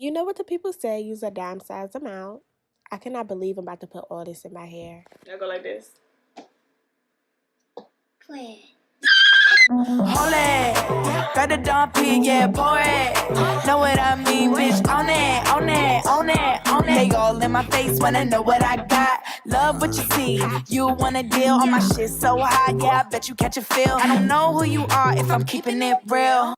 You know what the people say, use a dime size amount. I cannot believe I'm about to put all this in my hair. I go like this. Hold it, got the dumpy, yeah, boy. Know what I mean, bitch? On it, on it, on it, on it. They all in my face, wanna know what I got. Love what you see, you wanna deal on my shit so high, yeah. I bet you catch a feel. I don't know who you are if I'm keeping it real.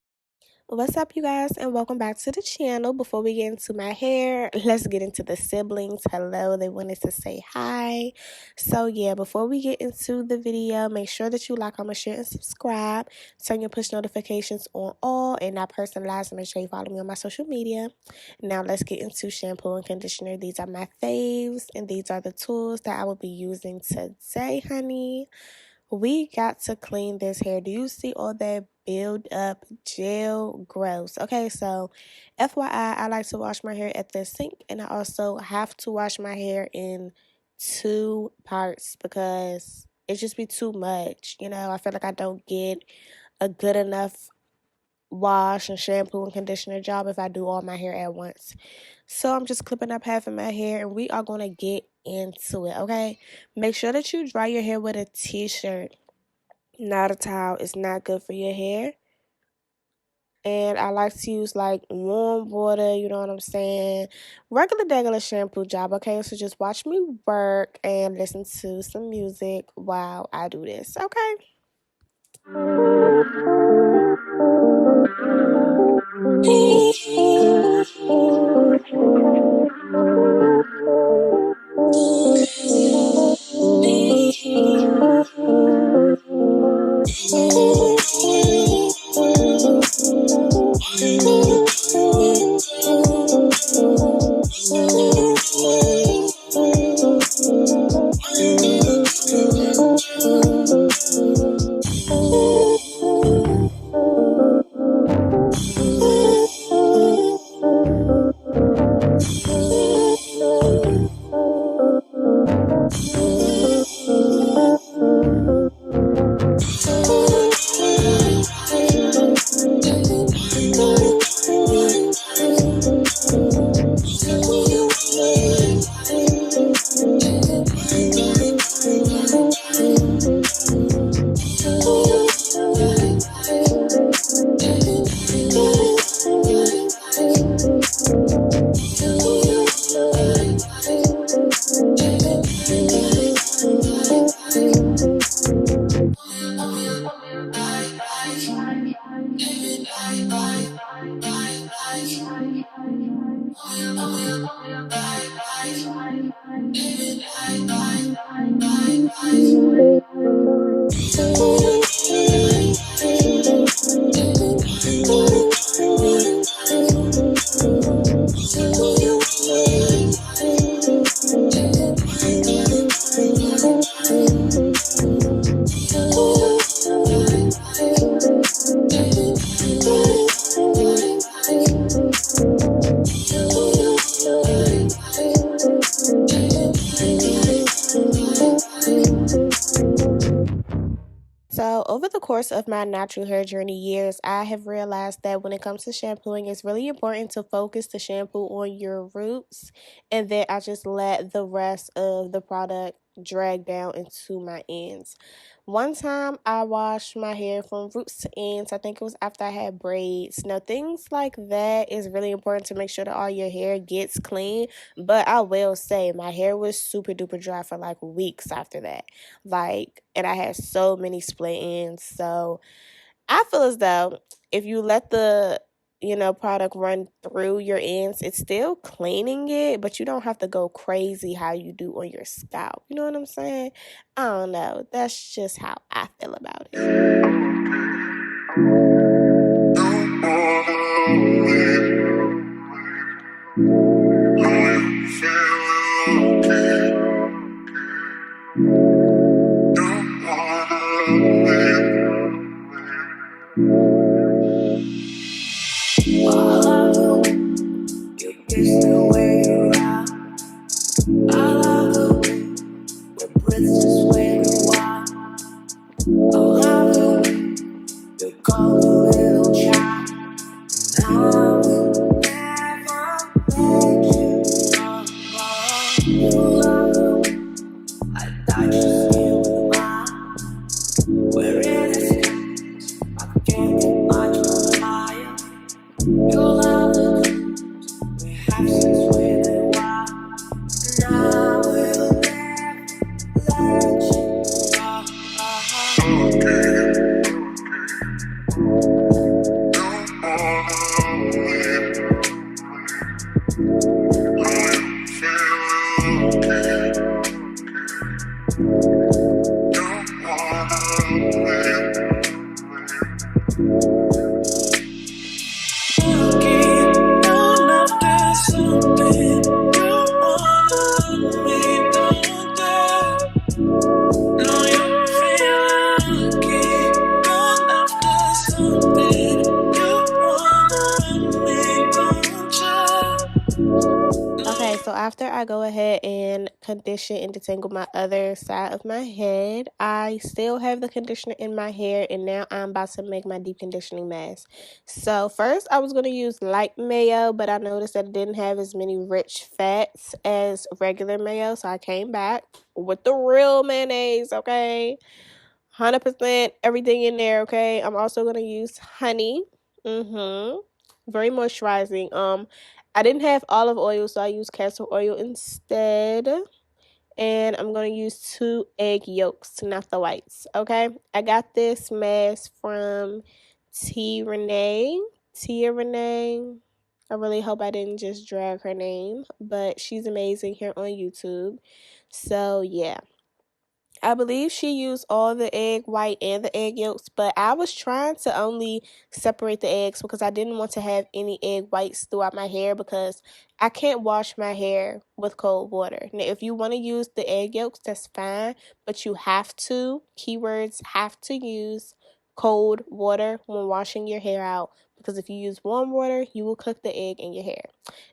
What's up, you guys, and welcome back to the channel. Before we get into my hair, let's get into the siblings. Hello, they wanted to say hi. So yeah, before we get into the video, make sure that you like, comment, share, and subscribe. Turn your push notifications on all and not personalized. Make sure you follow me on my social media. Now let's get into shampoo and conditioner. These are my faves, and these are the tools that I will be using today, honey. We got to clean this hair. Do you see all that build up gel? Gross. Okay, so FYI, I like to wash my hair at the sink, and I also have to wash my hair in two parts because it just be too much. I feel like I don't get a good enough wash and shampoo and conditioner job if I do all my hair at once. So I'm just clipping up half of my hair, and we are going to get into it, okay? Make sure that you dry your hair with a t-shirt, not a towel. It's not good for your hair. And I like to use like warm water, you know what I'm saying? Regular shampoo job, okay? So just watch me work and listen to some music while I do this, okay? So over the course of my natural hair journey years, I have realized that when it comes to shampooing, it's really important to focus the shampoo on your roots, and then I just let the rest of the product drag down into my ends. One time I washed my hair from roots to ends. I think it was after I had braids. Now, things like that is really important to make sure that all your hair gets clean. But I will say my hair was super duper dry for like weeks after that. And I had so many split ends. So I feel as though if you let the product run through your ends, it's still cleaning it, but you don't have to go crazy how you do on your scalp. You know what I'm saying? I don't know. That's just how I feel about it. It's the way you are. I love you. Your breath just way you are. I love you. You call a little child. I will never Okay, so after I go ahead and condition and detangle my other side of my head, I still have the conditioner in my hair, and now I'm about to make my deep conditioning mask. So first I was going to use light mayo, but I noticed that it didn't have as many rich fats as regular mayo, so I came back with the real mayonnaise, okay? 100% everything in there, okay? I'm also going to use honey. Very moisturizing. I didn't have olive oil, so I used castor oil instead. And I'm going to use 2 egg yolks, not the whites, okay? I got this mask from Tia Renee. I really hope I didn't just drag her name, but she's amazing here on YouTube. So, yeah. I believe she used all the egg white and the egg yolks, but I was trying to only separate the eggs because I didn't want to have any egg whites throughout my hair because I can't wash my hair with cold water. Now, if you want to use the egg yolks, that's fine, but you have to, keywords, have to use cold water when washing your hair out because if you use warm water, you will cook the egg in your hair.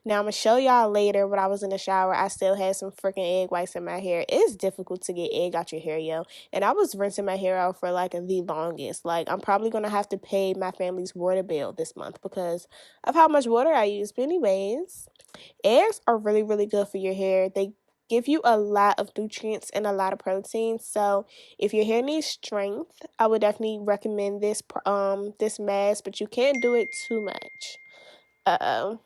Now, I'm going to show y'all later when I was in the shower, I still had some freaking egg whites in my hair. It's difficult to get egg out your hair, yo. And I was rinsing my hair out for like the longest. Like, I'm probably going to have to pay my family's water bill this month because of how much water I use. But anyways, eggs are really, really good for your hair. They give you a lot of nutrients and a lot of protein. So if your hair needs strength, I would definitely recommend this mask, but you can't do it too much. Uh-oh.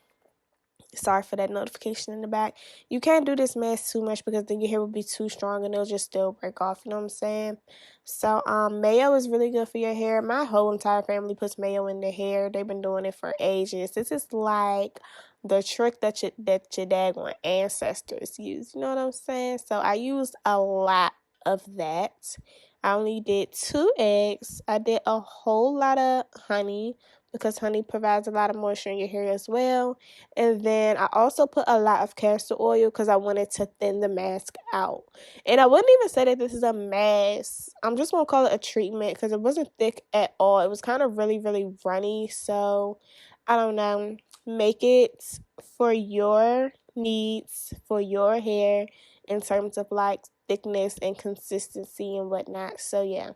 Sorry for that notification in the back. You can't do this mask too much because then your hair will be too strong and it'll just still break off, you know what I'm saying? So mayo is really good for your hair. My whole entire family puts mayo in their hair. They've been doing it for ages. This is like the trick that your daggone ancestors used, you know what I'm saying? So I used a lot of that. I only did 2 eggs. I did a whole lot of honey because honey provides a lot of moisture in your hair as well. And then I also put a lot of castor oil because I wanted to thin the mask out. And I wouldn't even say that this is a mask. I'm just going to call it a treatment because it wasn't thick at all. It was kind of really, really runny. So, I don't know. Make it for your needs, for your hair in terms of like thickness and consistency and whatnot. So, yeah.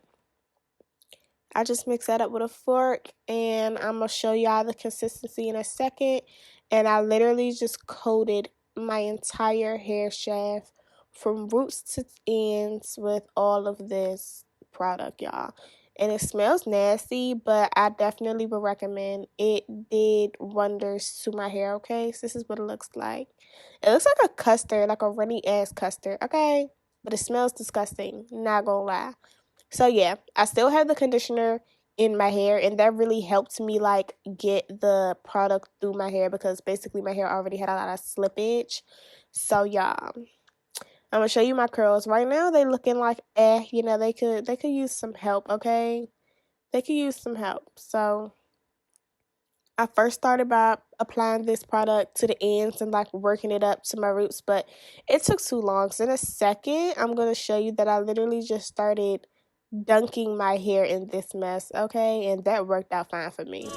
I just mix that up with a fork and I'm going to show y'all the consistency in a second. And I literally just coated my entire hair shaft from roots to ends with all of this product, y'all. And it smells nasty, but I definitely would recommend it. Did wonders to my hair, okay? So this is what it looks like. It looks like a custard, like a runny ass custard, okay? But it smells disgusting, not gonna lie. So yeah, I still have the conditioner in my hair and that really helped me like get the product through my hair because basically my hair already had a lot of slippage. So y'all, I'm gonna show you my curls. Right now they looking like you know, they could use some help, okay? They could use some help. So I first started by applying this product to the ends and like working it up to my roots, but it took too long. So in a second, I'm gonna show you that I literally just started dunking my hair in this mess, okay? And that worked out fine for me.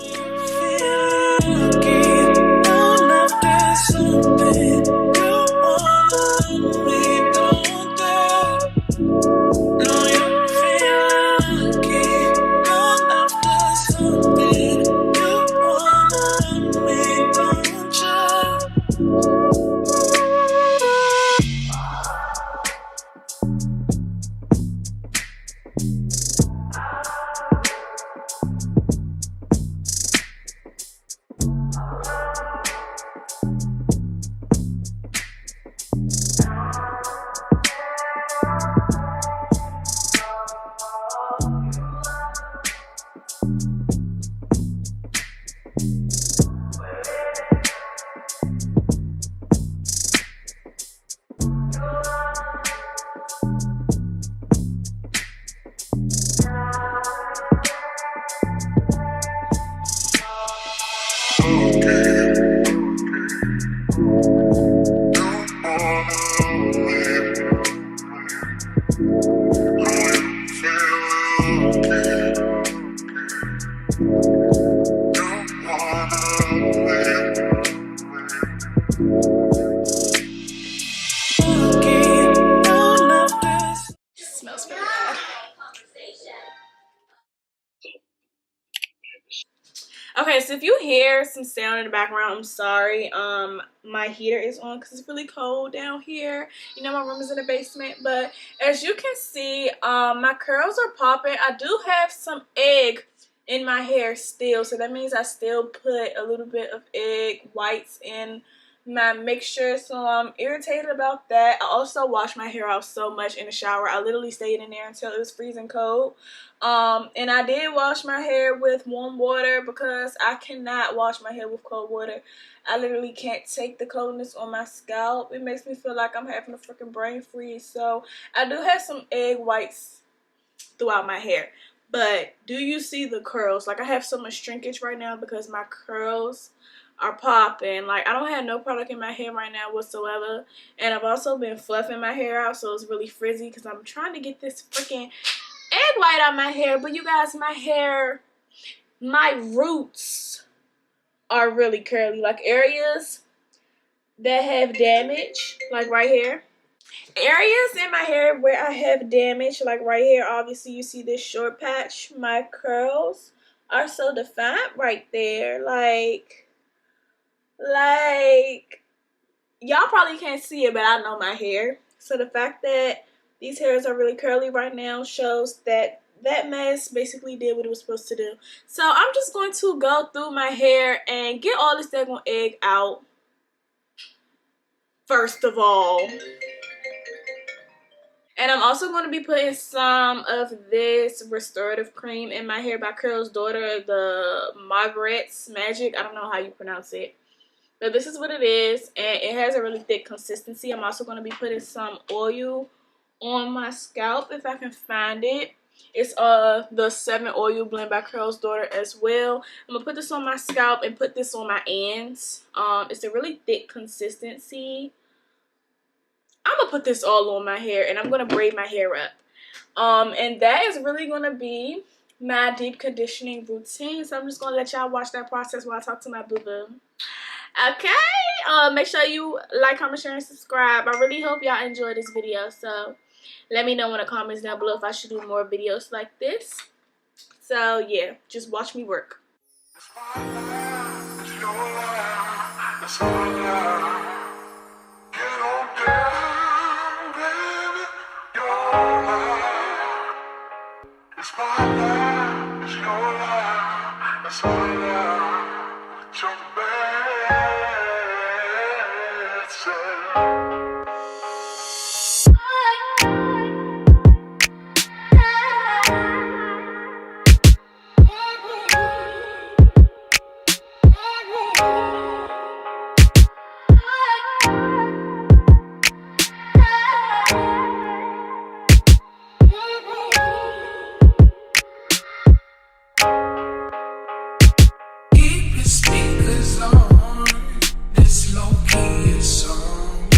Smells very bad. Okay, so if you hear some sound in the background, I'm sorry. My heater is on because it's really cold down here. You know, my room is in the basement. But as you can see, my curls are popping. I do have some egg in my hair still, so that means I still put a little bit of egg whites in my mixture, so I'm irritated about that. I also washed my hair out so much in the shower. I literally stayed in there until it was freezing cold. And I did wash my hair with warm water because I cannot wash my hair with cold water. I literally can't take the coldness on my scalp. It makes me feel like I'm having a freaking brain freeze. So I do have some egg whites throughout my hair. But do you see the curls? Like, I have so much shrinkage right now because my curls are popping. Like, I don't have no product in my hair right now whatsoever. And I've also been fluffing my hair out, so it's really frizzy because I'm trying to get this freaking egg white out my hair. But you guys, my hair, my roots are really curly. Like, areas that have damage, like right here. Areas in my hair where I have damage, like right here, obviously you see this short patch. My curls are so defined right there. Like y'all probably can't see it, but I know my hair. So the fact that these hairs are really curly right now shows that that mess basically did what it was supposed to do. So I'm just going to go through my hair and get all this daggone egg out first of all. And I'm also going to be putting some of this restorative cream in my hair by Curl's daughter, the Margaret's Magic. I don't know how you pronounce it. But this is what it is. And it has a really thick consistency. I'm also going to be putting some oil on my scalp if I can find it. It's the 7 oil blend by Curl's daughter as well. I'm going to put this on my scalp and put this on my ends. It's a really thick consistency. I'm gonna put this all on my hair and I'm gonna braid my hair up. And that is really gonna be my deep conditioning routine. So I'm just gonna let y'all watch that process while I talk to my boo-boo. Okay, make sure you like, comment, share, and subscribe. I really hope y'all enjoyed this video. So let me know in the comments down below if I should do more videos like this. So yeah, just watch me work. It's my life, it's your life, it's all I want your best self. Keep your speakers on, this low key is song.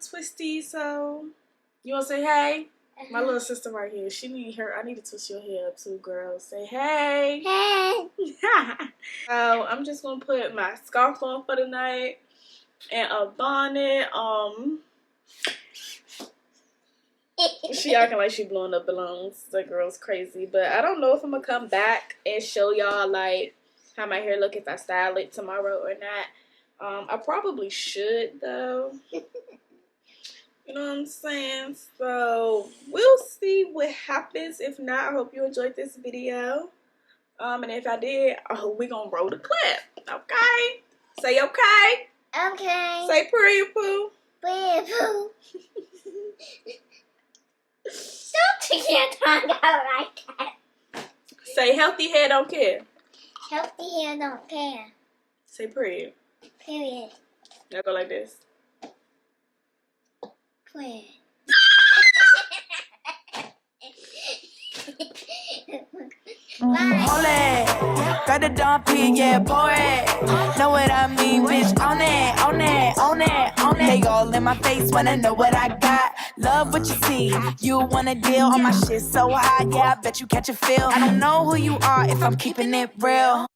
twisty, so you wanna say hey? My little sister right here. She need her. I need to twist your hair up too, girl. Say hey. Hey. So I'm just gonna put my scarf on for the night and a bonnet. She acting like she blowing up balloons. That girl's crazy. But I don't know if I'm gonna come back and show y'all like how my hair look if I style it tomorrow or not. I probably should though. You know what I'm saying? So we'll see what happens. If not, I hope you enjoyed this video. And if I did, I hope we gonna roll the clip. Okay? Say okay. Okay. Say pretty poo. Pretty poo. Don't take your tongue out like that. Say healthy hair don't care. Healthy hair don't care. Say period. Period. Now go like this. Period. Hold it, got the dumpy, yeah, pour it. Know what I mean, bitch, on it, on it, on it, on it. They all in my face, wanna know what I got. Love what you see, you wanna deal on my shit so high, yeah, I bet you catch a feel. I don't know who you are if I'm keeping it real.